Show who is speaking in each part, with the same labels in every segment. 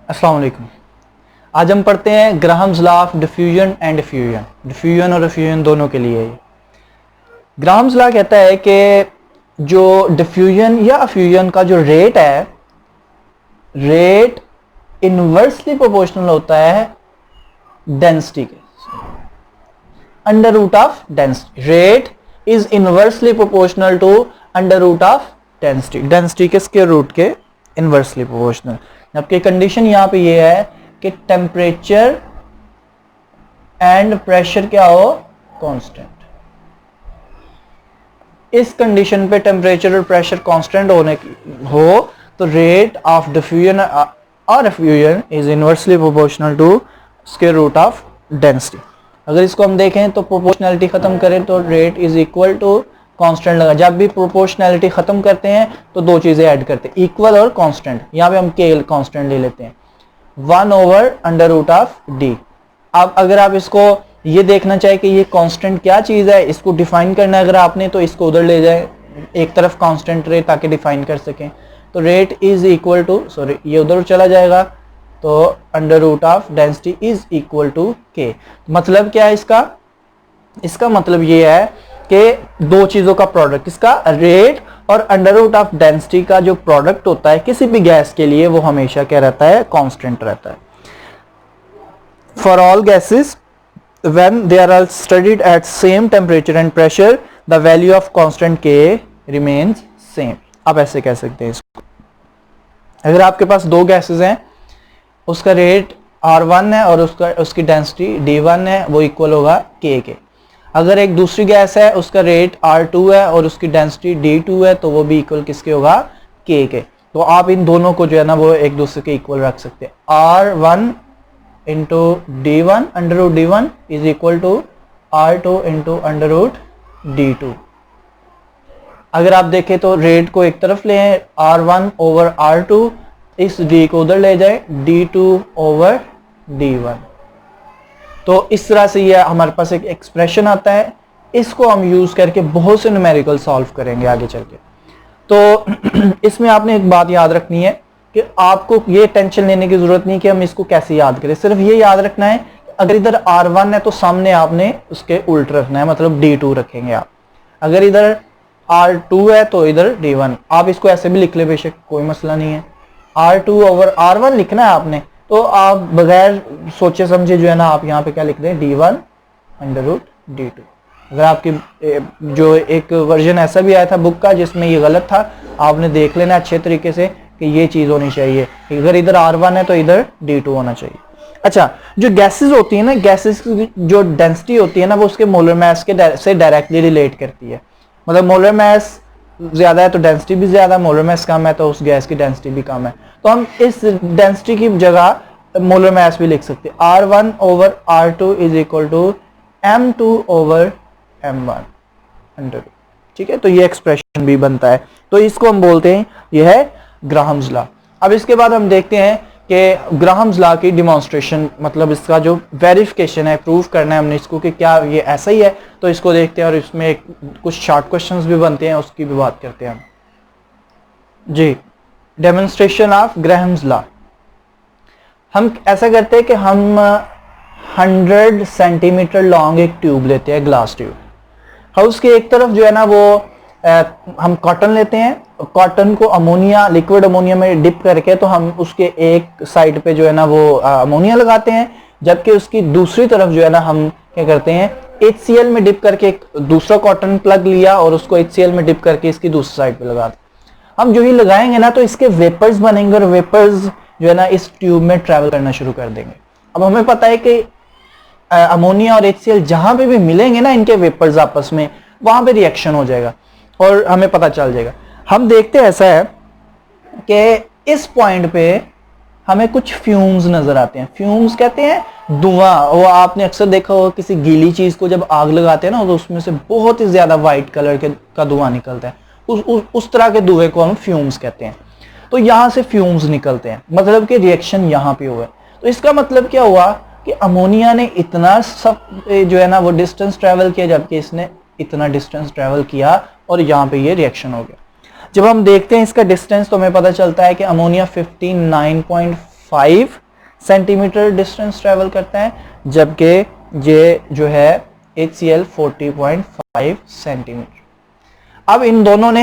Speaker 1: अस्सलाम वालेकुम। आज हम पढ़ते हैं Graham's law of diffusion and diffusion. Diffusion और डिफ्यूजन दोनों के लिए है। ग्राहम्स लॉ कहता है कि जो डिफ्यूजन या फ्यूजन का जो रेट है, रेट इनवर्सली प्रोपोर्शनल होता है डेंसिटी के, under root of density. Rate is inversely proportional to under root of density. Density के स्क्वायर रूट के इनवर्सली प्रोपोर्शनल। जबकि कंडीशन यहां पे ये है कि टेम्परेचर एंड प्रेशर क्या हो, कांस्टेंट। इस कंडीशन पे टेम्परेचर और प्रेशर कांस्टेंट हो तो रेट ऑफ डिफ्यूजन और diffusion is inversely proportional to square root of density. अगर इसको हम देखें तो प्रोपोर्शनैलिटी खत्म करें तो rate is equal to constant लगा। जब भी प्रोपोर्शनैलिटी खत्म करते हैं तो दो चीजें ऐड करते हैं, इक्वल और कांस्टेंट। यहां पे हम के कांस्टेंट ले लेते हैं, 1 over under root of D. अब अगर आप इसको ये देखना चाहे कि ये कांस्टेंट क्या चीज है, इसको डिफाइन करना है अगर आपने, तो इसको उधर ले जाए एक तरफ कांस्टेंट रेट ताकि डिफाइन कर सकें। तो rate is equal to, sorry ये उधर चला जाएगा, तो under root of density is equal to K. मतलब क्या है इसका? इसका मतलब ये है कि दो चीजों का प्रोडक्ट, इसका रेट और अंडर रूट ऑफ डेंसिटी का जो प्रोडक्ट होता है किसी भी गैस के लिए, वो हमेशा क्या रहता है, कांस्टेंट रहता है। For all gases when they are all studied at same temperature and pressure the value of constant K remains same। आप ऐसे कह सकते हैं इसको। अगर आपके पास दो गैसेस हैं, उसका रेट R1 है और उसकी डेंसिटी D1 है, वो इक्वल होगा K के। अगर एक दूसरी गैस है, उसका रेट R2 है और उसकी डेंसिटी D2 है, तो वो भी इक्वल किसके होगा, K के। तो आप इन दोनों को जो है ना वो एक दूसरे के इक्वल रख सकते हैं। R1 into D1 under root D1 is equal to R2 into under root D2। अगर आप देखें तो रेट को एक तरफ ले आए, R1 ओवर R2, इस D को उधर ले जाए, D2 ओवर D1। तो इस तरह से ये हमारे पास एक एक्सप्रेशन आता है। इसको हम यूज करके बहुत से न्यूमेरिकल सॉल्व करेंगे आगे चल के। तो इसमें आपने एक बात याद रखनी है कि आपको ये टेंशन लेने की जरूरत नहीं कि हम इसको कैसे याद करें। सिर्फ ये याद रखना है अगर इधर R1 है तो सामने आपने उसके उल्ट रखना है, मतलब D2 रखेंगे आप। अगर इधर R2 है तो इधर D1। आप इसको ऐसे भी लिख ले, बेशक कोई मसला नहीं है। R2 ओवर R1 लिखना है आपने, तो आप बगैर सोचे समझे जो है ना आप यहाँ पे क्या लिख दें, D1 अंडर रूट D2। अगर आपकी जो एक वर्जन ऐसा भी आया था बुक का जिसमें ये गलत था, आपने देख लेना अच्छे तरीके से कि ये चीज होनी चाहिए, अगर इधर R1 है तो इधर D2 होना चाहिए। अच्छा, जो गैसेस होती है ना, गैसेस की जो डेंसिटी होती है ना, वो उसके मोलर मास के से डायरेक्टली रिलेट करती है। मतलब मोलर मास ज्यादा है तो डेंसिटी भी ज्यादा, मोलर मास कम है तो उस गैस की डेंसिटी भी कम है। तो हम इस डेंसिटी की जगह मोलर मास भी लिख सकते हैं। R1 over R2 is equal to M2 over M1 under. ठीक है, तो ये एक्सप्रेशन भी बनता है। तो इसको हम बोलते हैं ये है ग्राहम्स लॉ। अब इसके बाद हम देखते हैं कि ग्राहम्स लॉ की डिमॉन्स्ट्रेशन, मतलब इसका जो वेरिफिकेशन है, प्रूफ करना है हमने इसको कि क्या ये ऐसा ही है, तो इसको देखते हैं। और इसमें कुछ शॉर्ट क्वेश्चंस भी बनते हैं, उसकी भी बात करते हैं हम जी। Demonstration of Graham's law. हम ऐसा करते हैं कि हम 100 सेंटीमीटर लॉन्ग एक ट्यूब लेते हैं, ग्लास ट्यूब। हम उसके एक तरफ जो है ना वो हम कॉटन लेते हैं, कॉटन को अमोनिया, लिक्विड अमोनिया में डिप करके, तो हम उसके एक साइड पे जो है ना वो अमोनिया लगाते हैं, जबकि उसकी दूसरी तरफ जो है ना हम क्या करते हैं, HCl में डिप करके एक दूसरा कॉटन प्लग लिया और उसको HCl में डिप करके इसकी दूसरी साइड पे लगा दिया। हम जो ही लगाएंगे ना तो इसके वेपर्स बनेंगे और वेपर्स जो है ना इस ट्यूब में ट्रेवल करना शुरू कर देंगे। अब हमें पता है कि अमोनिया और HCl जहां पे भी मिलेंगे ना इनके वेपर्स आपस में, वहां पे रिएक्शन हो जाएगा और हमें पता चल जाएगा। हम देखते हैं ऐसा है कि इस पॉइंट पे हमें कुछ फ्यूम्स नजर आते हैं। फ्यूम्स कहते हैं धुआं। वो आपने अक्सर देखा होगा किसी गीली चीज को जब आग लगाते हैं ना तो उसमें से बहुत ही ज्यादा व्हाइट कलर का धुआं निकलता है। उस तरह के धुएं को हम फ्यूम्स कहते हैं। तो यहां से फ्यूम्स निकलते हैं, मतलब कि रिएक्शन यहां पे हुआ। तो इसका मतलब क्या हुआ कि अमोनिया ने इतना सब जो है ना वो डिस्टेंस ट्रेवल किया, जबकि इसने इतना डिस्टेंस ट्रेवल किया और यहाँ पे ये रिएक्शन हो गया। जब हम देखते हैं इसका डिस्टेंस तो हमें पता चलता है कि अमोनिया 59.5 5 सेंटीमीटर डिस्टेंस ट्रेवल करता है, जबकि ये जो है HCl 40.5 सेंटीमीटर। अब इन दोनों ने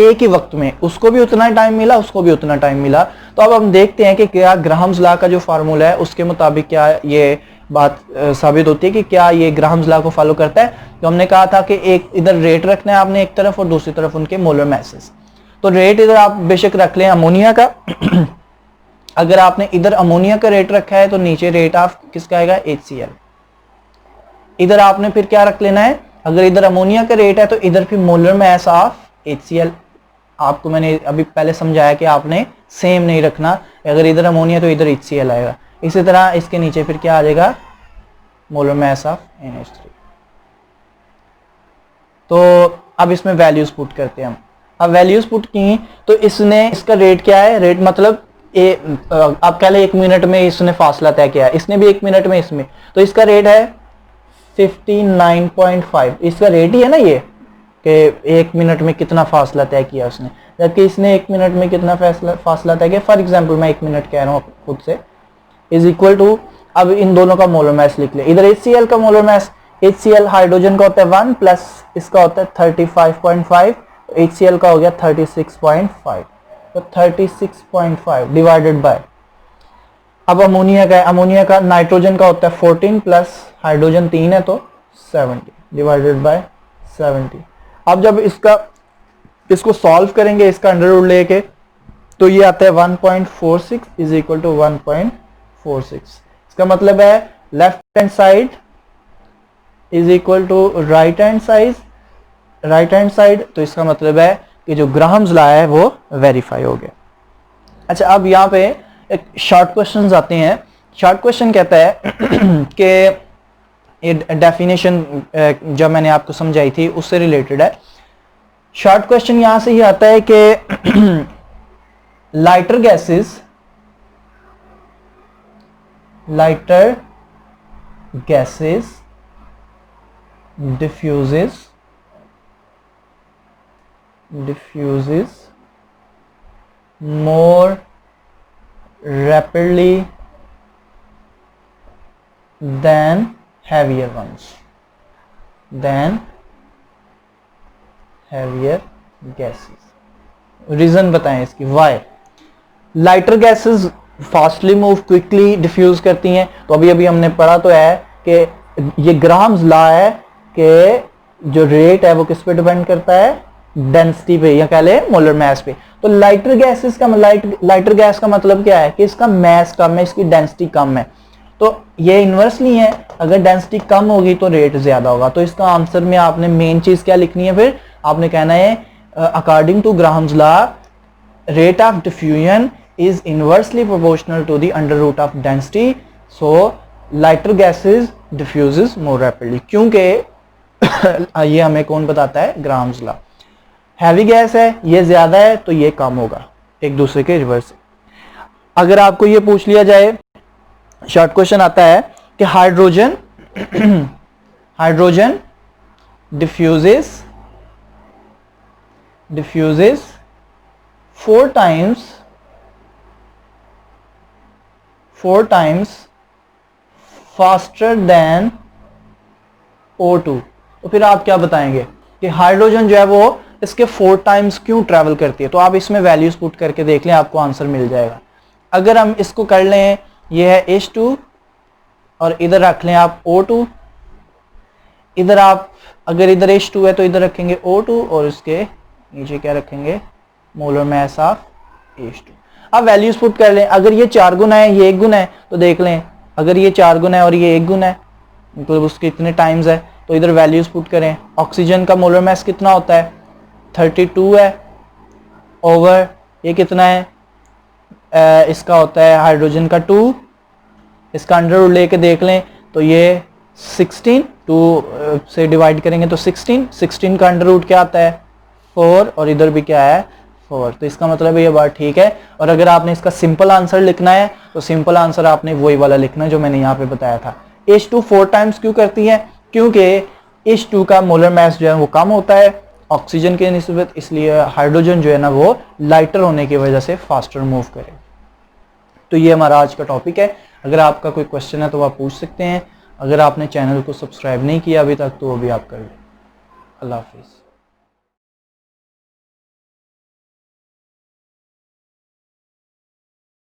Speaker 1: एक ही वक्त में, उसको भी उतना टाइम मिला, उसको भी उतना टाइम मिला। तो अब हम देखते हैं कि क्या ग्राहम्स लॉ का जो फार्मूला है उसके मुताबिक क्या ये बात साबित होती है कि क्या ये ग्राहम्स लॉ को फॉलो करता है। तो हमने कहा था कि एक इधर रेट रखना है आपने एक तरफ और दूसरी तरफ उनके मोलर मैसेस। तो रेट इधर आप बेशक रख लें अमोनिया का अगर आपने इधर अमोनिया का रेट रखा है तो नीचे रेट ऑफ किसका आएगा, HCl। इधर आपने फिर क्या रख लेना है, अगर इधर अमोनिया का रेट है तो इधर फिर मोलर मास ऑफ HCl। आपको मैंने अभी पहले समझाया कि आपने सेम नहीं रखना, अगर इधर अमोनिया तो इधर HCl आएगा। इसी तरह इसके नीचे फिर क्या आ जाएगा, मोलर मास ऑफ NH3। तो अब इसमें वैल्यूज पुट करते हैं हम। अब वैल्यूज पुट की तो इसने, इसका रेट क्या है, रेट मतलब आप कह ले 1 मिनट में इसने फासला तय किया है, इसने भी 1 मिनट में इसमें, तो इसका रेट है 59.5। इसका रेट ही है ना ये कि 1 मिनट में कितना फासला तय किया उसने, जबकि इसने 1 मिनट में कितना फासला तय किया। फॉर एग्जांपल मैं 1 मिनट कह रहा हूँ खुद से, इज इक्वल टू, अब इन दोनों का मोलर मास लिख ले। इधर HCl का मोलर मास, HCl हाइड्रोजन का होता है 1 प्लस इसका होता है 35.5, HCl का हो गया 36.5। तो 36.5 डिवाइडेड बाय, अब अमोनिया का है, अमोनिया का नाइट्रोजन का होता है 14 प्लस हाइड्रोजन 3 है तो 70 डिवाइडेड बाय 70। अब जब इसको सॉल्व करेंगे इसका अंडर रूट लेके तो ये आता है 1.46 इज इक्वल टू 1.46। इसका मतलब है left hand side is equal to right hand side, तो इसका मतलब है कि जो ग्राहम्स लॉ है वो वेरीफाई हो गया। अच्छा, अब यहाँ पे एक शॉर्ट क्वेश्चंस आते हैं। शॉर्ट क्वेश्चन कहता है कि ये डेफिनेशन जब मैंने आपको समझाई थी उससे रिलेटेड है। शॉर्ट क्वेश्चन यहां से ही आता है कि lighter gases diffuses more rapidly than heavier gases। Reason बताएं इसकी, why lighter gases fastly move quickly diffuse करती हैं। तो अभी अभी हमने पढ़ा तो है कि ये ग्राहम्स लॉ है कि जो रेट है वो किस पे डिपेंड करता है, डेंसिटी पे या कह ले मोलर मास पे। तो लाइटर गैसेस का लाइटर गैस का मतलब क्या है कि इसका मास कम है, इसकी डेंसिटी कम है। तो ये इन्वर्सली है, अगर डेंसिटी कम होगी तो रेट ज्यादा होगा। तो इसका आंसर में आपने मेन चीज क्या लिखनी है, फिर आपने कहना है according to Graham's law rate of diffusion is inversely proportional to the under root of density, so lighter gases diffuses more rapidly. क्योंकि ये हमें कौन बताता है, ग्राहम्स लॉ। हैवी गैस है, ये ज्यादा है तो ये कम होगा, एक दूसरे के रिवर्स। अगर आपको ये पूछ लिया जाए, शॉर्ट क्वेश्चन आता है कि hydrogen diffuses 4 times faster than O2। तो फिर आप क्या बताएंगे कि हाइड्रोजन जो है वो इसके 4 टाइम्स क्यों ट्रैवल करती है। तो आप इसमें वैल्यूज पुट करके देख लें, आपको आंसर मिल जाएगा। अगर हम इसको कर लें, ये है H2 और इधर रख लें आप O2, इधर आप अगर इधर H2 है तो इधर रखेंगे O2 और इसके नीचे क्या रखेंगे, मोलर मास ऑफ H2। अब वैल्यूज पुट कर लें, अगर ये 4 गुना है ये 1 गुना है तो देख लें, अगर ये 4 गुना है और ये 1 गुना है मतलब उसके इतने टाइम्स है, तो इधर वैल्यूज पुट करें। ऑक्सीजन का मोलर मास कितना होता है, 32 है, ओवर ये कितना है, इसका होता है हाइड्रोजन का 2, इसका अंडर रूट लेके देख लें तो ये 16, 2 से डिवाइड करेंगे तो 16 का अंडर रूट क्या आता है 4 और इधर भी क्या है 4। तो इसका मतलब ये बात ठीक है। और अगर आपने इसका सिंपल आंसर लिखना है तो सिंपल आंसर आपने वही वाला लिखना है जो मैंने यहाँ पे बताया था। H2 4 टाइम्स क्यों करती है, क्योंकि H2 का मोलर मास जो है वो कम होता है ऑक्सीजन के निस्बत, इसलिए हाइड्रोजन जो है ना वो लाइटर होने की वजह से फास्टर मूव करे। तो ये हमारा आज का टॉपिक है। अगर आपका कोई क्वेश्चन है तो आप पूछ सकते हैं। अगर आपने चैनल को सब्सक्राइब नहीं किया अभी तक तो अभी आप कर लें। अल्लाह हाफिज़।